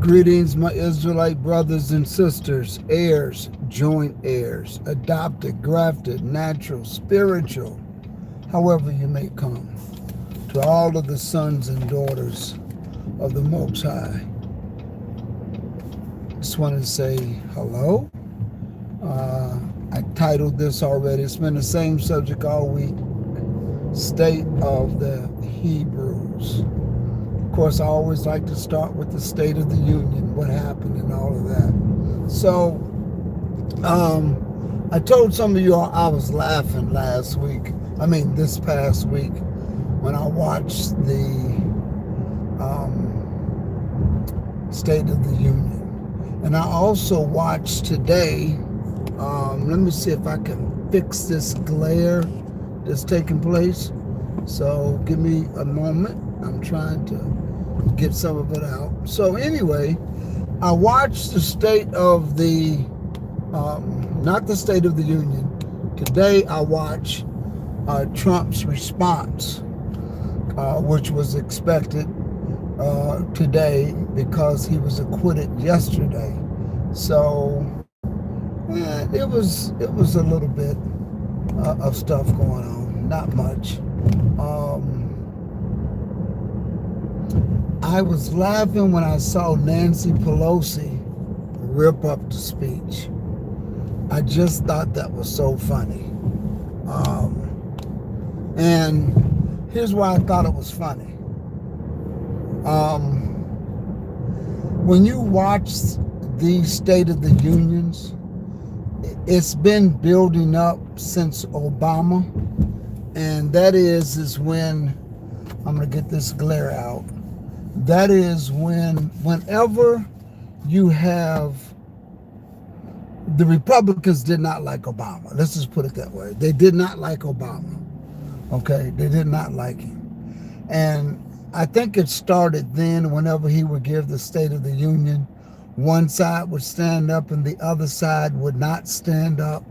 Greetings, my Israelite brothers and sisters, heirs, joint heirs, adopted, grafted, natural, spiritual, however you may come, to all of the sons and daughters of the Most High. Just wanted to say hello. I titled this already. It's been the same subject all week. State of the Hebrews. Of course, I always like to start with the State of the Union, what happened and all of that. So, I told some of you all I was laughing this past week, when I watched the State of the Union. And I also watched today, let me see if I can fix this glare that's taking place. So give me a moment. I'm trying to get some of it out. So anyway, I watched the State of the, not the State of the Union. Today I watched Trump's response, which was expected today because he was acquitted yesterday. So it was a little bit of stuff going on, not much. I was laughing when I saw Nancy Pelosi rip up the speech. I just thought that was so funny. And here's why I thought it was funny. When you watch the State of the Unions, it's been building up since Obama, and that is when, I'm going to get this glare out, that is whenever you have, the Republicans did not like Obama. Let's just put it that way. They did not like Obama. Okay? They did not like him. And I think it started then whenever he would give the State of the Union, one side would stand up and the other side would not stand up.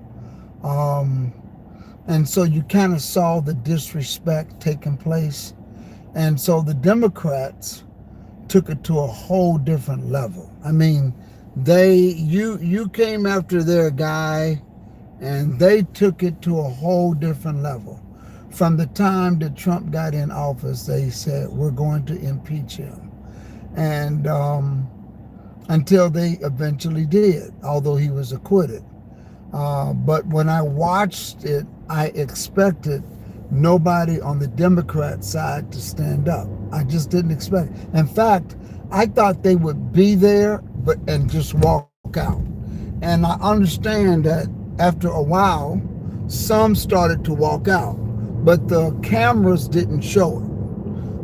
And so you kind of saw the disrespect taking place. And so the Democrats took it to a whole different level. I mean, you came after their guy, and they took it to a whole different level. From the time that Trump got in office, they said, we're going to impeach him. And until they eventually did, although he was acquitted. But when I watched it, I expected nobody on the Democrat side to stand up. I just didn't expect it. In fact, I thought they would be there and just walk out. And I understand that after a while, some started to walk out, but the cameras didn't show it.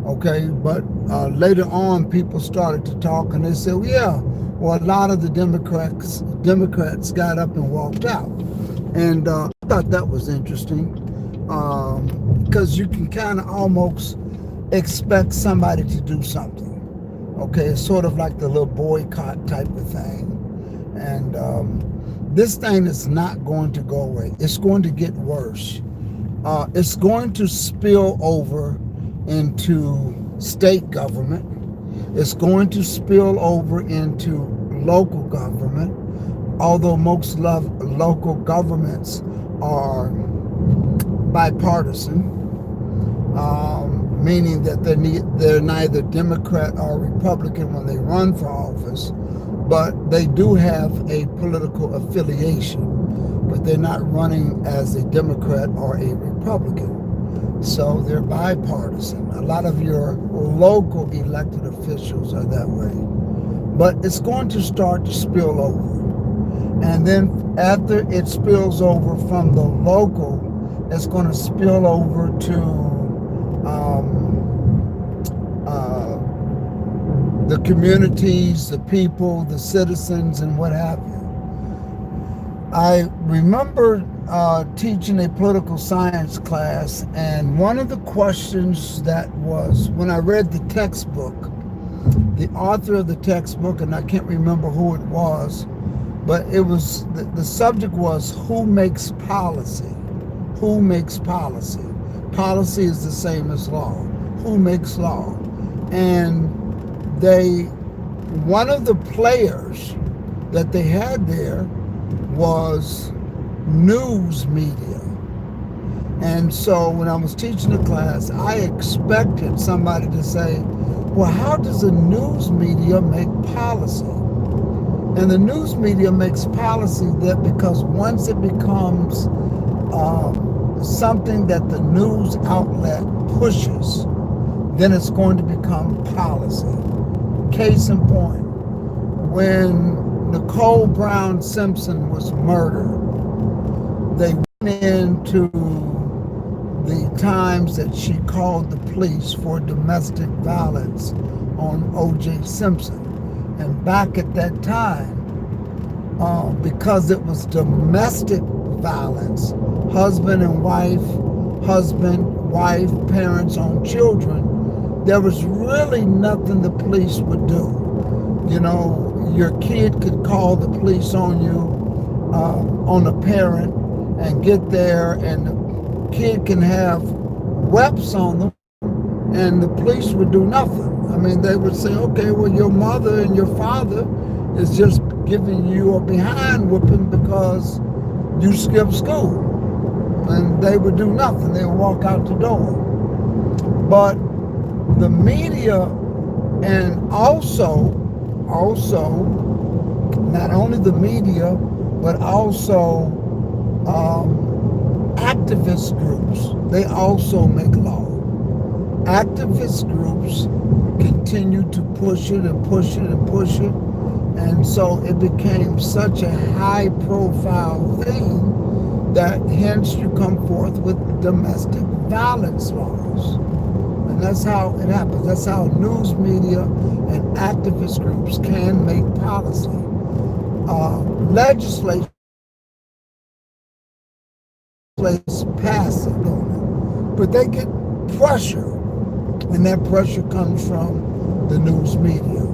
Okay, but later on, people started to talk, and they said, well, yeah, well, a lot of the Democrats got up and walked out. And I thought that was interesting, because you can kind of almost expect somebody to do something. Okay, it's sort of like the little boycott type of thing. And this thing is not going to go away. It's going to get worse. It's going to spill over into state government. It's going to spill over into local government, although most local governments are bipartisan, meaning that they're neither Democrat or Republican when they run for office, but they do have a political affiliation, but they're not running as a Democrat or a Republican. So they're bipartisan. A lot of your local elected officials are that way. But it's going to start to spill over. And then after it spills over from the local, it's going to spill over to the communities, the people, the citizens, and what have you. I remember teaching a political science class, and one of the questions that was, when I read the textbook, the author of the textbook, and I can't remember who it was, but it was, the subject was, who makes policy? Who makes policy? Policy is the same as law. Who makes law? And they one of the players that they had there was news media. And so when I was teaching the class, I expected somebody to say, well, how does the news media make policy? And the news media makes policy that because once it becomes something that the news outlet pushes, then it's going to become policy. Case in point, when Nicole Brown Simpson was murdered, they went into the times that she called the police for domestic violence on O.J. Simpson. And back at that time, because it was domestic violence, husband, wife, parents on children, there was really nothing the police would do. You know, your kid could call the police on you, on a parent, and get there, and the kid can have weapons on them, and the police would do nothing. I mean, they would say, okay, well, your mother and your father is just giving you a behind whooping because you skipped school. And they would do nothing. They would walk out the door. But the media, and also, not only the media, but also activist groups, they also make law. Activist groups continue to push it and push it and push it. And so it became such a high profile thing that hence you come forth with domestic violence laws. And that's how it happens. That's how news media and activist groups can make policy. Legislation pass it on it, but they get pressure, and that pressure comes from the news media.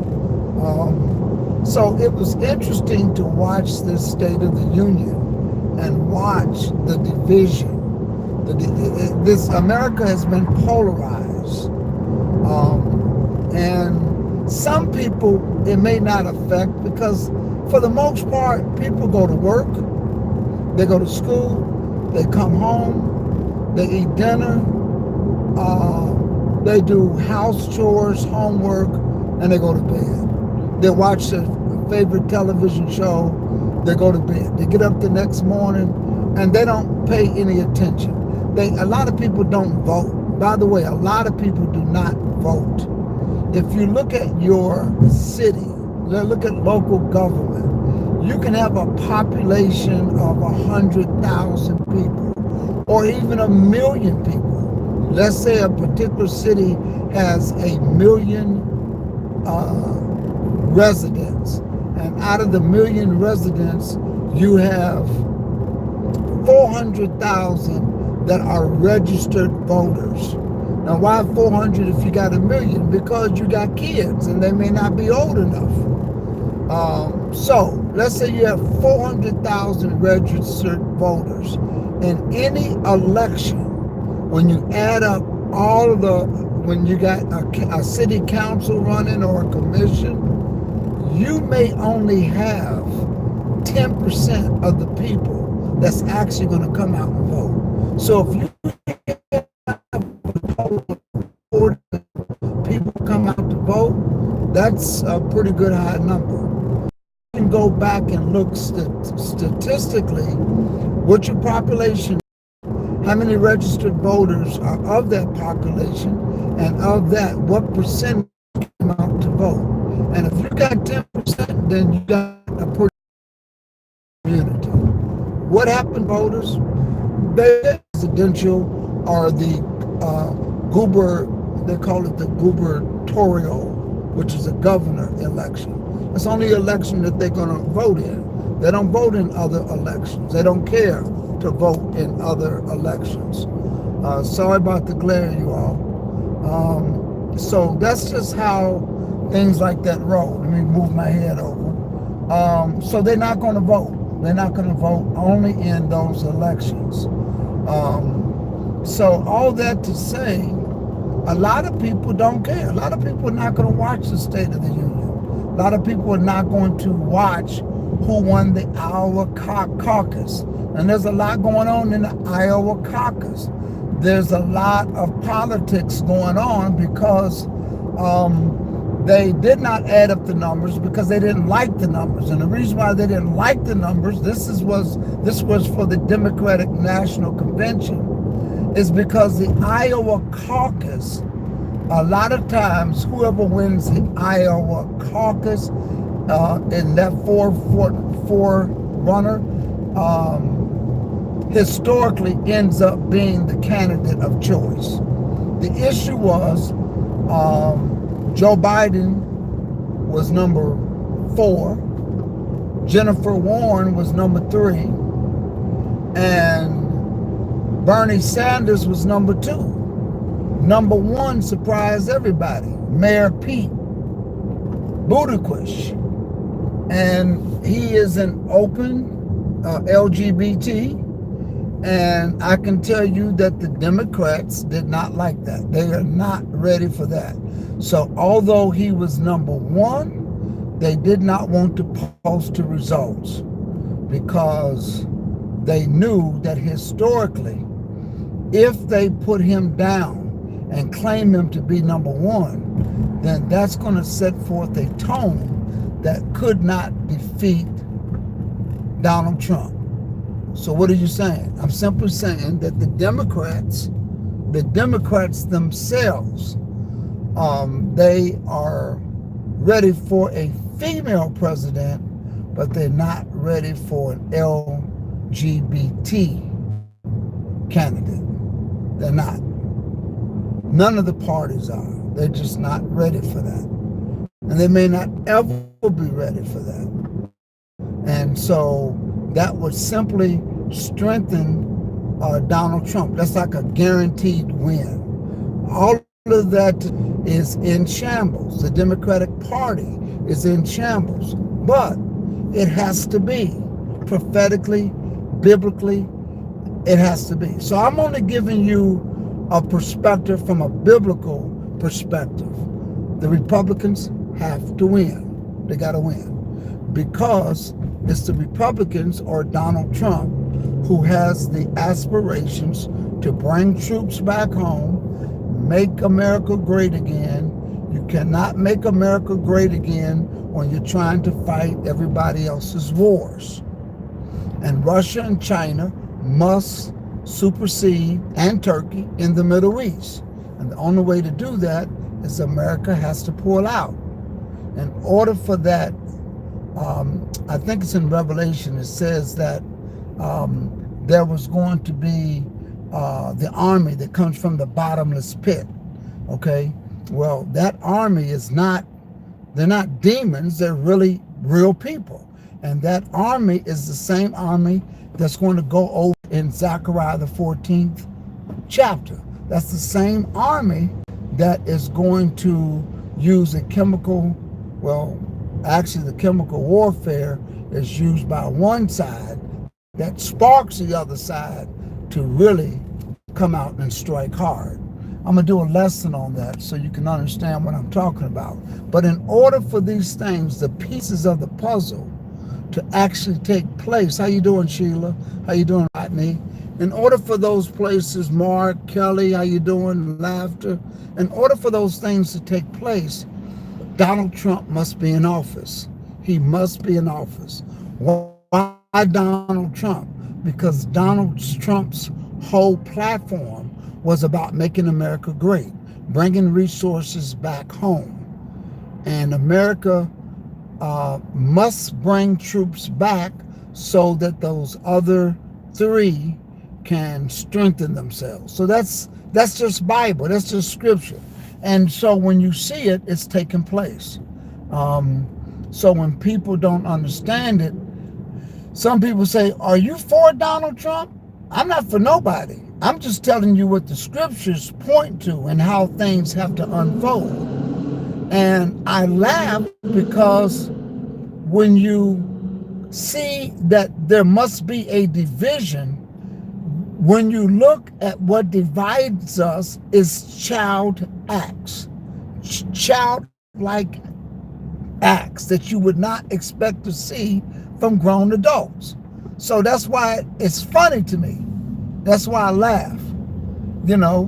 So it was interesting to watch this State of the Union and watch the division. This America has been polarized, and some people it may not affect because, for the most part, people go to work, they go to school, they come home, they eat dinner, they do house chores, homework, and they go to bed. They watch their favorite television show, they go to bed. They get up the next morning, and they don't pay any attention. A lot of people don't vote. By the way, a lot of people do not vote. If you look at your city, look at local government, you can have a population of 100,000 people or even 1 million people. Let's say a particular city has 1 million residents, and out of the 1 million residents, you have 400,000 that are registered voters. Now, why 400 if you got 1 million? Because you got kids and they may not be old enough. So let's say you have 400,000 registered voters. In any election, when you add up all of when you got a city council running or a commission, you may only have 10% of the people that's actually going to come out and vote. So if you people come out to vote, that's a pretty good high number. You can go back and look statistically what your population, how many registered voters are of that population, and of that, what percent came out to vote. And if you got 10%, then you got a pretty community. What happened, voters? The presidential or the they call it the gubernatorial, which is a governor election. It's only an election that they're going to vote in. They don't vote in other elections. They don't care to vote in other elections. Sorry about the glare, you all. So that's just how things like that roll. Let me move my head over. So they're not going to vote. They're not going to vote only in those elections. So all that to say, a lot of people don't care. A lot of people are not going to watch the State of the Union A lot of people are not going to watch who won the Iowa caucus. And there's a lot going on in the Iowa caucus. There's a lot of politics going on because they did not add up the numbers because they didn't like the numbers. And the reason why they didn't like the numbers, this was for the Democratic National Convention, is because the Iowa caucus, a lot of times whoever wins the Iowa caucus in that four runner historically ends up being the candidate of choice. The issue was Joe Biden was number 4, Jennifer Warren was number 3, and Bernie Sanders was number 2. Number 1 surprised everybody, Mayor Pete Buttigieg, and he is an open LGBT. And I can tell you that the Democrats did not like that. They are not ready for that. So although he was number 1, they did not want to post the results because they knew that historically, if they put him down and claim him to be number 1, then that's going to set forth a tone that could not defeat Donald Trump. So what are you saying? I'm simply saying that the Democrats themselves, they are ready for a female president, but they're not ready for an LGBT candidate. They're not. None of the parties are. They're just not ready for that. And they may not ever be ready for that. And so that would simply strengthen Donald Trump. That's like a guaranteed win. All of that is in shambles. The Democratic Party is in shambles. But it has to be prophetically, biblically, it has to be. So I'm only giving you a perspective from a biblical perspective. The Republicans have to win. They got to win. Because it's the Republicans or Donald Trump who has the aspirations to bring troops back home, make America great again. You cannot make America great again when you're trying to fight everybody else's wars. And Russia and China must supersede, and Turkey, in the Middle East. And the only way to do that is America has to pull out. In order for that, I think it's in Revelation, it says that there was going to be the army that comes from the bottomless pit, okay? Well, that army is not, they're not demons, they're really real people. And that army is the same army that's going to go over in Zechariah the 14th chapter. That's the same army that is going to use a chemical, well, actually the chemical warfare is used by one side that sparks the other side to really come out and strike hard. I'm going to do a lesson on that so you can understand what I'm talking about. But in order for these things, the pieces of the puzzle to actually take place, how you doing, Sheila? How you doing, Rodney? In order for those places, Mark, Kelly, how you doing, Laughter? In order for those things to take place, Donald Trump must be in office. He must be in office. Why Donald Trump? Because Donald Trump's whole platform was about making America great, bringing resources back home. And America must bring troops back so that those other 3 can strengthen themselves. So that's just Bible, that's just scripture. And so when you see it, it's taking place. So when people don't understand it, some people say, are you for Donald Trump? I'm not for nobody. I'm just telling you what the scriptures point to and how things have to unfold. And I laugh because when you see that there must be a division, when you look at what divides us is child acts, childlike acts that you would not expect to see from grown adults. So that's why it's funny to me. That's why I laugh. You know,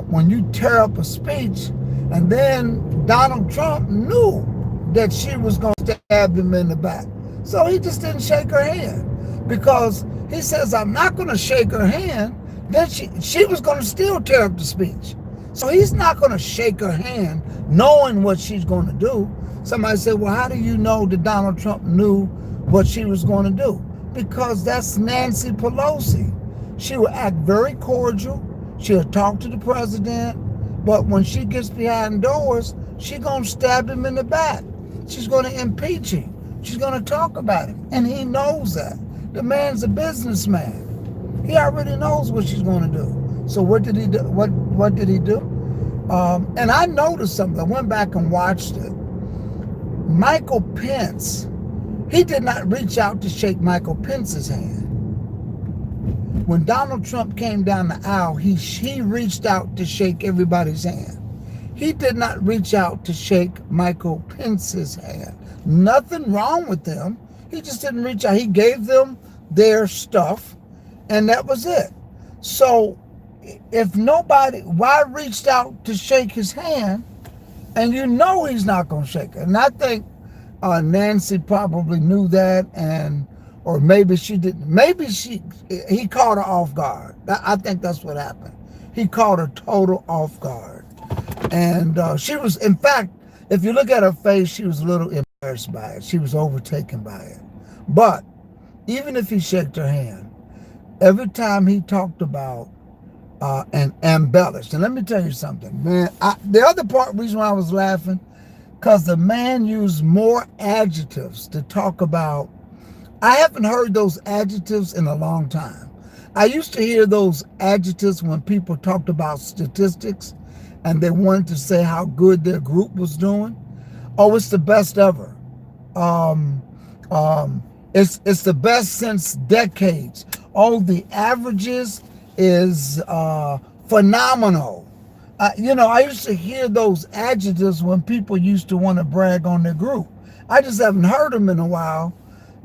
when you tear up a speech, and then Donald Trump knew that she was going to stab him in the back. So he just didn't shake her hand, because he says, I'm not going to shake her hand. Then she was going to still tear up the speech. So he's not going to shake her hand knowing what she's going to do. Somebody said, well, how do you know that Donald Trump knew what she was going to do? Because that's Nancy Pelosi. She will act very cordial. She'll talk to the president. But when she gets behind doors, she's going to stab him in the back. She's going to impeach him. She's going to talk about him. And he knows that. The man's a businessman. He already knows what she's going to do. So what did he do? What did he do? And I noticed something. I went back and watched it. Michael Pence, he did not reach out to shake Michael Pence's hand. When Donald Trump came down the aisle, he reached out to shake everybody's hand. He did not reach out to shake Michael Pence's hand. Nothing wrong with them. He just didn't reach out. He gave them their stuff, and that was it. So if nobody, why reached out to shake his hand, and you know he's not going to shake it? And I think Nancy probably knew that, or maybe she didn't. Maybe he caught her off guard. I think that's what happened. He caught her total off guard. And she was, in fact, if you look at her face, she was a little embarrassed by it. She was overtaken by it. But even if he shook her hand, every time he talked about and embellished, and let me tell you something, man, the other reason why I was laughing, because the man used more adjectives to talk about. I haven't heard those adjectives in a long time. I used to hear those adjectives when people talked about statistics and they wanted to say how good their group was doing. Oh, it's the best ever. It's the best since decades. Oh, the averages is phenomenal. I used to hear those adjectives when people used to want to brag on their group. I just haven't heard them in a while,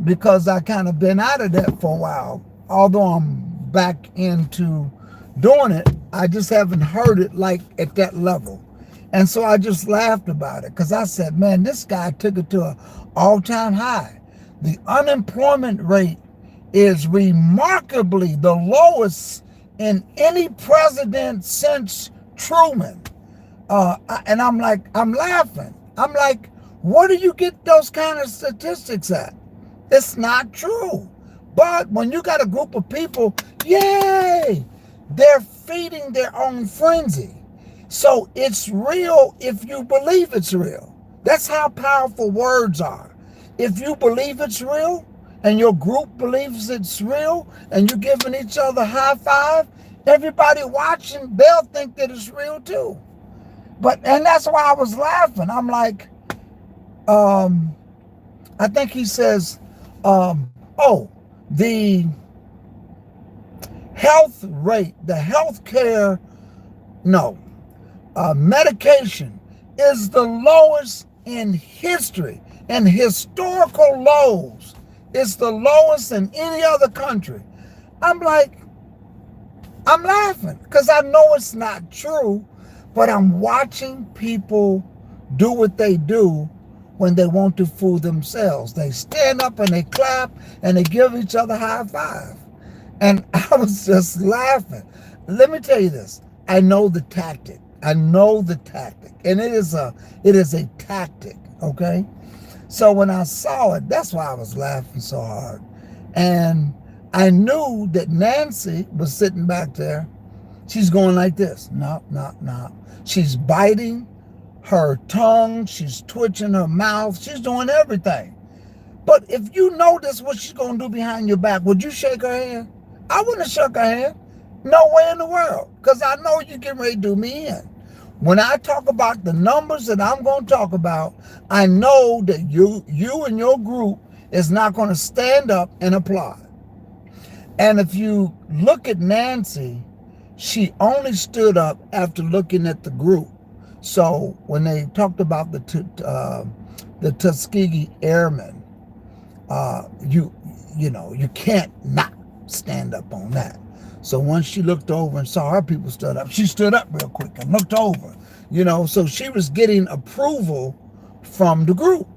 because I kind of been out of that for a while. Although I'm back into doing it, I just haven't heard it like at that level. And so I just laughed about it, because I said, man, this guy took it to an all-time high. The unemployment rate is remarkably the lowest in any president since Truman. And I'm laughing. I'm like, where do you get those kind of statistics at? It's not true. But when you got a group of people, yay, they're feeding their own frenzy. So it's real if you believe it's real. That's how powerful words are. If you believe it's real, and your group believes it's real, and you're giving each other high five, everybody watching, they'll think that it's real too. And that's why I was laughing. I'm like, I think he says, the health rate, the health care, medication is the lowest in history, and historical lows. It's the lowest in any other country. I'm laughing, because I know it's not true, but I'm watching people do what they do when they want to fool themselves. They stand up and they clap and they give each other high five. And I was just laughing. Let me tell you this. I know the tactic. And it is a tactic, okay? So when I saw it, that's why I was laughing so hard. And I knew that Nancy was sitting back there. She's going like this. No. She's biting her tongue. She's twitching her mouth. She's doing everything. But if you notice what she's going to do behind your back, would you shake her hand? I wouldn't have shook her hand. No way in the world. Because I know you're getting ready to do me in. When I talk about the numbers that I'm going to talk about, I know that you and your group is not going to stand up and applaud. And if you look at Nancy, she only stood up after looking at the group. So when they talked about the the Tuskegee Airmen, you can't not stand up on that. So once she looked over and saw her people stood up, she stood up real quick and looked over. So she was getting approval from the group.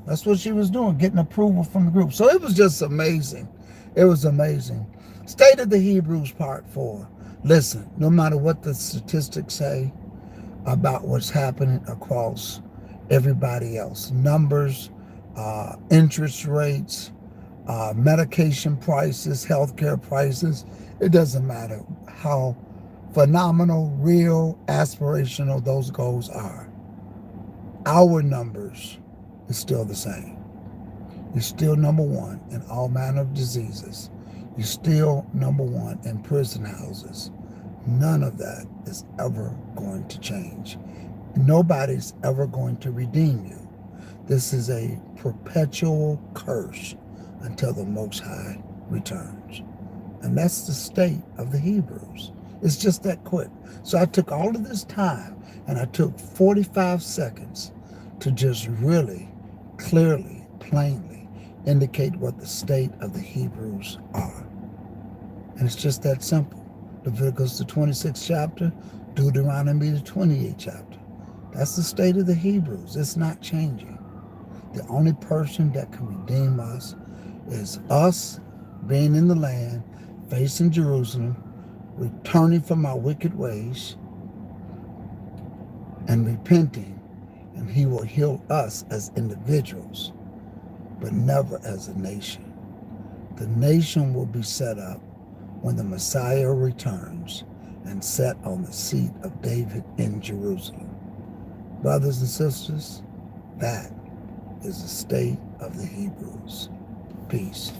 That's what she was doing, getting approval from the group. So it was just amazing. It was amazing. State of the Hebrews Part 4. Listen, no matter what the statistics say about what's happening across everybody else, numbers, interest rates, medication prices, healthcare prices, it doesn't matter how phenomenal, real, aspirational those goals are. Our numbers is still the same. You're still number one in all manner of diseases. You're still number one in prison houses. None of that is ever going to change. Nobody's ever going to redeem you. This is a perpetual curse until the Most High returns. And that's the state of the Hebrews. It's just that quick. So I took all of this time and I took 45 seconds to just really clearly, plainly indicate what the state of the Hebrews are. And it's just that simple. Leviticus the 26th chapter, Deuteronomy the 28th chapter. That's the state of the Hebrews. It's not changing. The only person that can redeem us is us being in the land, facing Jerusalem, returning from our wicked ways, and repenting, and he will heal us as individuals, but never as a nation. The nation will be set up when the Messiah returns and set on the seat of David in Jerusalem. Brothers and sisters, that is the state of the Hebrews. Peace.